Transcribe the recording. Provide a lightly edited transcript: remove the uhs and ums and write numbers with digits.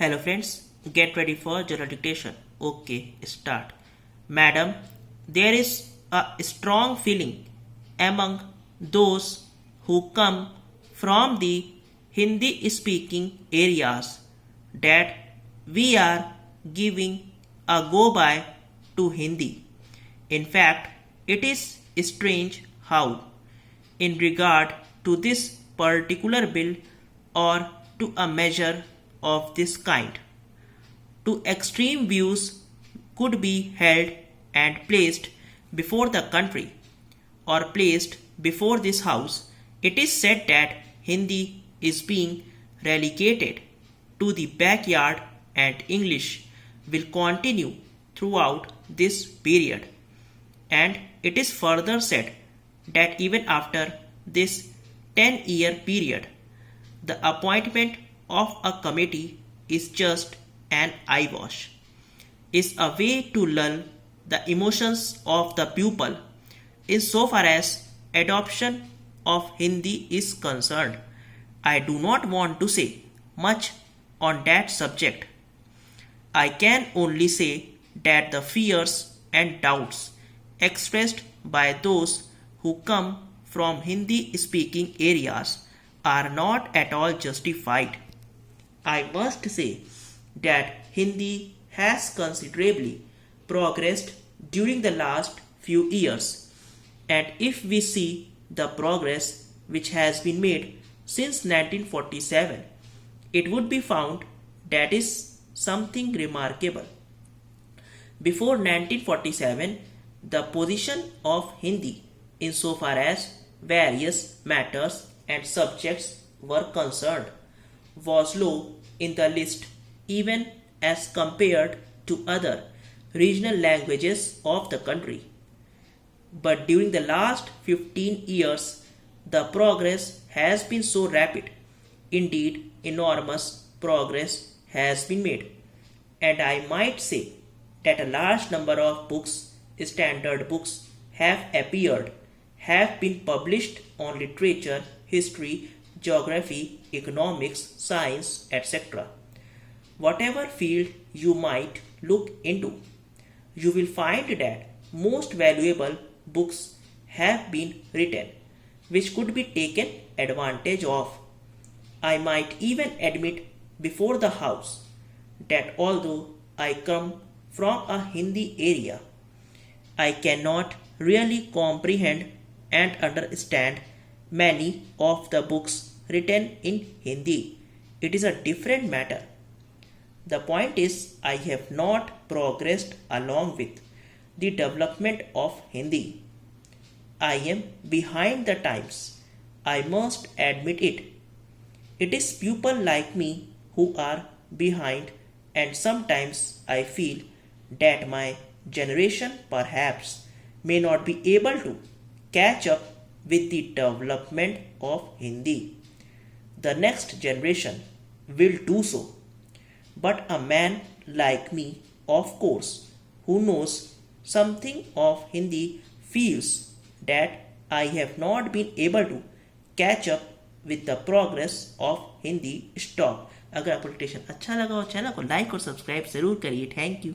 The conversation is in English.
Hello friends, get ready for journal dictation. Okay, start. Madam, there is a strong feeling among those who come from the Hindi speaking areas that we are giving a go by to Hindi. In fact, it is strange how, in regard to this particular bill or to a measure of this kind, two extreme views could be held and placed before the country or placed before this house. It is said that Hindi is being relegated to the backyard and English will continue throughout this period. And it is further said that even after this 10-year period, the appointment of a committee is just an eyewash, is a way to lull the emotions of the pupil insofar as adoption of Hindi is concerned. I do not want to say much on that subject. I can only say that the fears and doubts expressed by those who come from Hindi speaking areas are not at all justified. I must say that Hindi has considerably progressed during the last few years, and if we see the progress which has been made since 1947, it would be found that is something remarkable. Before 1947, the position of Hindi insofar as various matters and subjects were concerned was low in the list even as compared to other regional languages of the country. But during the last 15 years, the progress has been so rapid, indeed, enormous progress has been made. And I might say that a large number of books, standard books, have appeared, have been published on literature, history, geography, economics, science, etc. Whatever field you might look into, you will find that most valuable books have been written which could be taken advantage of. I might even admit before the house that although I come from a Hindi area, I cannot really comprehend and understand many of the books written in Hindi. It is a different matter. The point is, I have not progressed along with the development of Hindi. I am behind the times. I must admit it. It is people like me who are behind, and sometimes I feel that my generation perhaps may not be able to catch up with the development of Hindi. The next generation will do so. But a man like me, of course, who knows something of Hindi feels that I have not been able to catch up with the progress of Hindi stock. अगर आपको dictation अच्छा लगा हो channel को like और subscribe जरूर करिए। Thank you.